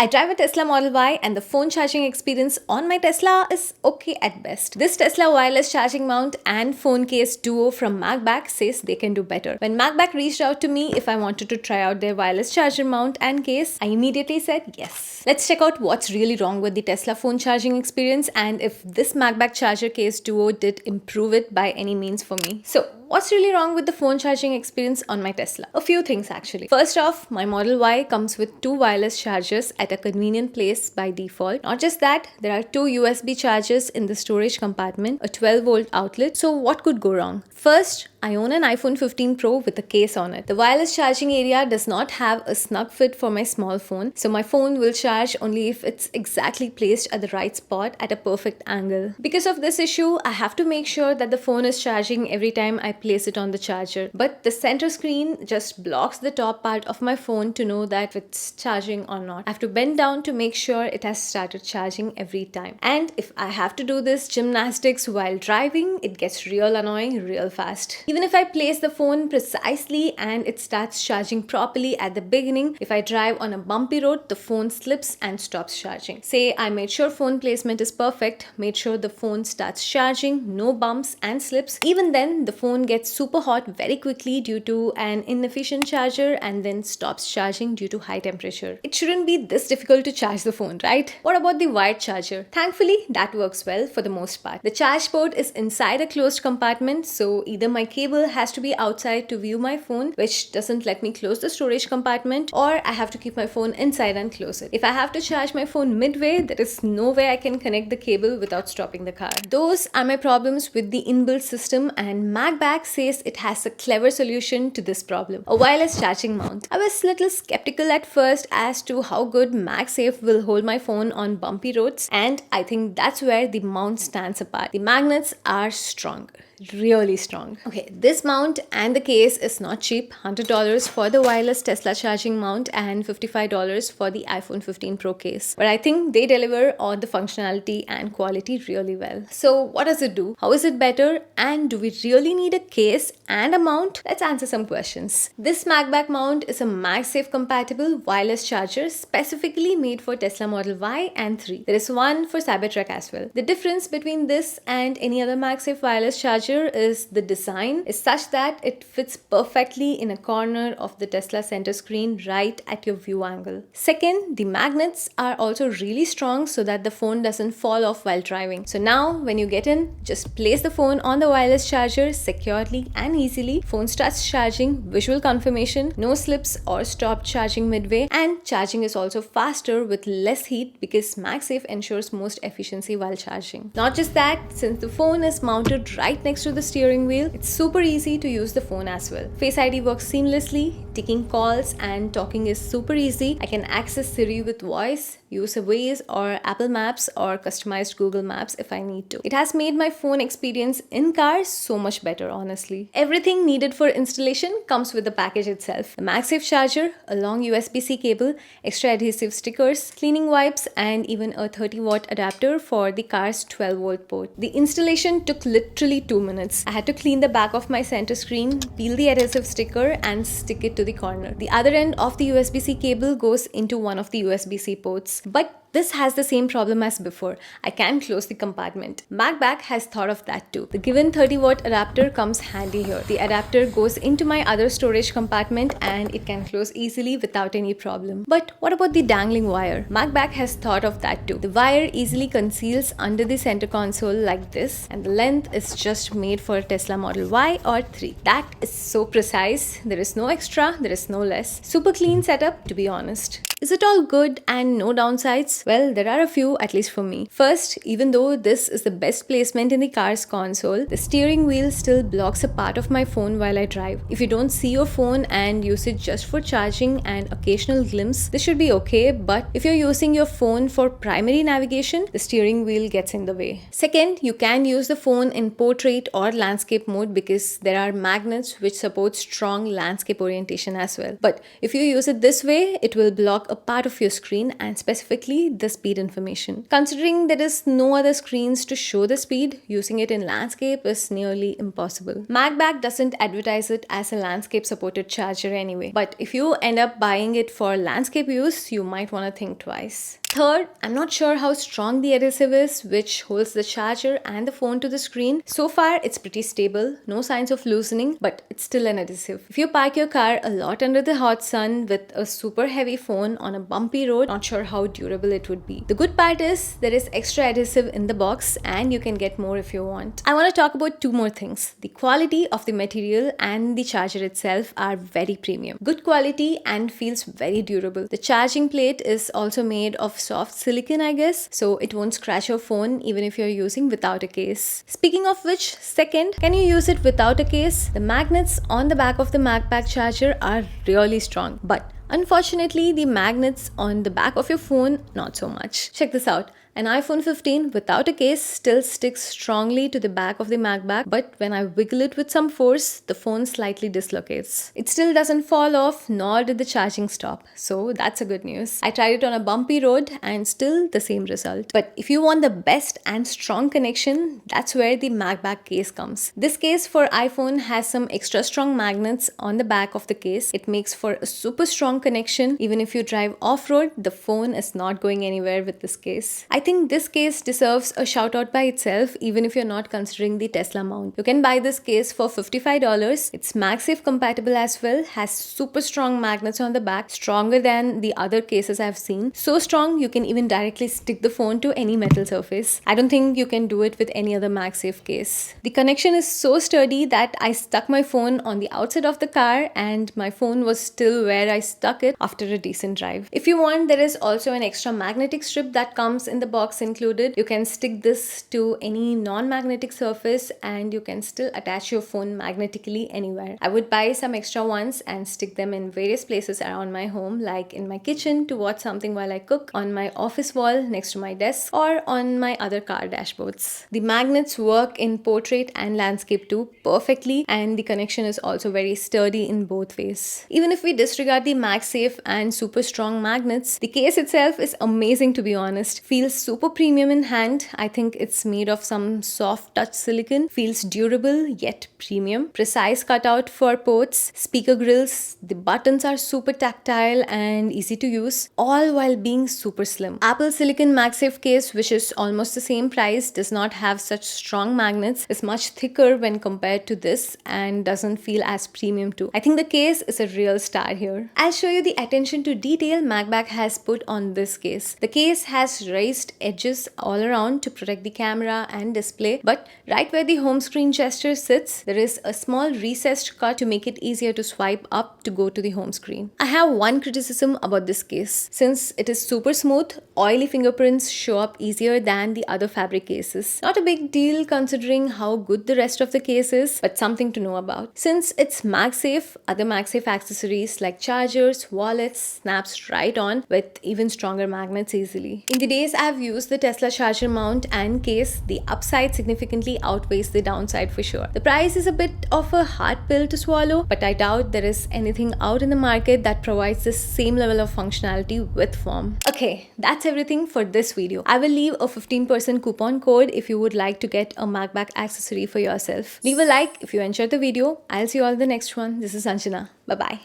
I drive a Tesla Model Y and the phone charging experience on my Tesla is okay at best. This Tesla wireless charging mount and phone case duo from MacBack says they can do better. When MacBack reached out to me if I wanted to try out their wireless charger mount and case, I immediately said yes. Let's check out what's really wrong with the Tesla phone charging experience and if this MacBack charger case duo did improve it by any means for me. So, what's really wrong with the phone charging experience on my Tesla? A few things actually. First off, my Model Y comes with two wireless chargers at a convenient place by default. Not just that, there are two USB chargers in the storage compartment, a 12-volt outlet. So what could go wrong? First, I own an iPhone 15 Pro with a case on it. The wireless charging area does not have a snug fit for my small phone, so my phone will charge only if it's exactly placed at the right spot at a perfect angle. Because of this issue, I have to make sure that the phone is charging every time I place it on the charger. But the center screen just blocks the top part of my phone to know that it's charging or not. I have to bend down to make sure it has started charging every time. And if I have to do this gymnastics while driving, it gets real annoying real fast. Even if I place the phone precisely and it starts charging properly at the beginning, if I drive on a bumpy road, the phone slips and stops charging. Say I made sure phone placement is perfect, made sure the phone starts charging, no bumps and slips. Even then, the phone gets super hot very quickly due to an inefficient charger and then stops charging due to high temperature. It shouldn't be this difficult to charge the phone, right? What about the wired charger? Thankfully, that works well for the most part. The charge port is inside a closed compartment, so either my cable has to be outside to view my phone, which doesn't let me close the storage compartment, or I have to keep my phone inside and close it. If I have to charge my phone midway, there is no way I can connect the cable without stopping the car. Those are my problems with the inbuilt system, and MacBack says it has a clever solution to this problem: a wireless charging mount. I was a little skeptical at first as to how good MagSafe will hold my phone on bumpy roads, and I think that's where the mount stands apart. The magnets are strong. Really strong. Okay, this mount and the case is not cheap. $100 for the wireless Tesla charging mount and $55 for the iPhone 15 Pro case. But I think they deliver on the functionality and quality really well. So what does it do? How is it better? And do we really need a case and a mount? Let's answer some questions. This MacBack mount is a MagSafe compatible wireless charger specifically made for Tesla Model Y and 3. There is one for Cybertruck as well. The difference between this and any other MagSafe wireless charger is the design is such that it fits perfectly in a corner of the Tesla center screen right at your view angle. Second, the magnets are also really strong so that the phone doesn't fall off while driving. So now when you get in, just place the phone on the wireless charger securely and easily. Phone starts charging, visual confirmation, no slips or stop charging midway, and charging is also faster with less heat because MagSafe ensures most efficiency while charging. Not just that, since the phone is mounted right next to the steering wheel, it's super easy to use the phone as well. Face ID works seamlessly, taking calls and talking is super easy. I can access Siri with voice, use a Waze or Apple Maps or customized Google Maps if I need to. It has made my phone experience in cars so much better, honestly. Everything needed for installation comes with the package itself. The MagSafe charger, a long USB-C cable, extra adhesive stickers, cleaning wipes, and even a 30-watt adapter for the car's 12-volt port. The installation took literally 2 minutes. I had to clean the back of my center screen, peel the adhesive sticker, and stick it to the corner. The other end of the USB-C cable goes into one of the USB-C ports. But this has the same problem as before. I can't close the compartment. MacBack has thought of that too. The given 30-watt adapter comes handy here. The adapter goes into my other storage compartment and it can close easily without any problem. But what about the dangling wire? MacBack has thought of that too. The wire easily conceals under the center console like this, and the length is just made for a Tesla Model Y or 3. That is so precise. There is no extra, there is no less. Super clean setup, to be honest. Is it all good and no downsides? Well, there are a few, at least for me. First, even though this is the best placement in the car's console, the steering wheel still blocks a part of my phone while I drive. If you don't see your phone and use it just for charging and occasional glimpse, this should be okay, but if you're using your phone for primary navigation, the steering wheel gets in the way. Second, you can use the phone in portrait or landscape mode because there are magnets which support strong landscape orientation as well. But if you use it this way, it will block a part of your screen, and specifically only the speed information. Considering there is no other screens to show the speed, using it in landscape is nearly impossible. MacBack doesn't advertise it as a landscape supported charger anyway, but if you end up buying it for landscape use, you might want to think twice. Third, I'm not sure how strong the adhesive is, which holds the charger and the phone to the screen. So far, it's pretty stable, no signs of loosening, but it's still an adhesive. If you park your car a lot under the hot sun with a super heavy phone on a bumpy road, not sure how durable it would be. The good part is there is extra adhesive in the box and you can get more if you want. I want to talk about two more things. The quality of the material and the charger itself are very premium. Good quality and feels very durable. The charging plate is also made of soft silicone, I guess, so it won't scratch your phone even if you're using without a case. Speaking of which, second, can you use it without a case? The magnets on the back of the MacBack charger are really strong, but unfortunately, the magnets on the back of your phone, not so much. Check this out. An iPhone 15 without a case still sticks strongly to the back of the MacBack, but when I wiggle it with some force, the phone slightly dislocates. It still doesn't fall off, nor did the charging stop, so that's a good news. I tried it on a bumpy road and still the same result. But if you want the best and strong connection, that's where the MacBack case comes. This case for iPhone has some extra strong magnets on the back of the case. It makes for a super strong connection. Even if you drive off-road, the phone is not going anywhere with this case. I think this case deserves a shout out by itself, even if you're not considering the Tesla mount. You can buy this case for $55. It's MagSafe compatible as well, has super strong magnets on the back, stronger than the other cases I've seen. So strong you can even directly stick the phone to any metal surface. I don't think you can do it with any other MagSafe case. The connection is so sturdy that I stuck my phone on the outside of the car and my phone was still where I stuck it after a decent drive. If you want, there is also an extra magnetic strip that comes in the box included. You can stick this to any non-magnetic surface and you can still attach your phone magnetically anywhere. I would buy some extra ones and stick them in various places around my home, like in my kitchen to watch something while I cook, on my office wall next to my desk, or on my other car dashboards. The magnets work in portrait and landscape too perfectly, and the connection is also very sturdy in both ways. Even if we disregard the MagSafe and super strong magnets, the case itself is amazing, to be honest. Feels super premium in hand. I think it's made of some soft touch silicone. Feels durable yet premium. Precise cutout for ports, speaker grills. The buttons are super tactile and easy to use, all while being super slim. Apple Silicon MagSafe case, which is almost the same price, does not have such strong magnets. It's much thicker when compared to this and doesn't feel as premium too. I think the case is a real star here. I'll show you the attention to detail MacBack has put on this case. The case has raised edges all around to protect the camera and display, but right where the home screen gesture sits, there is a small recessed cut to make it easier to swipe up to go to the home screen. I have one criticism about this case. Since it is super smooth, oily fingerprints show up easier than the other fabric cases. Not a big deal considering how good the rest of the case is, but something to know about. Since it's MagSafe, other MagSafe accessories like chargers, wallets snaps right on with even stronger magnets easily. In the days I've used the Tesla charger mount and case, the upside significantly outweighs the downside for sure. The price is a bit of a hard pill to swallow, but I doubt there is anything out in the market that provides the same level of functionality with form. Okay, that's everything for this video. I will leave a 15% coupon code if you would like to get a MacBack accessory for yourself. Leave a like if you enjoyed the video. I'll see you all in the next one. This is Anjana. Bye-bye.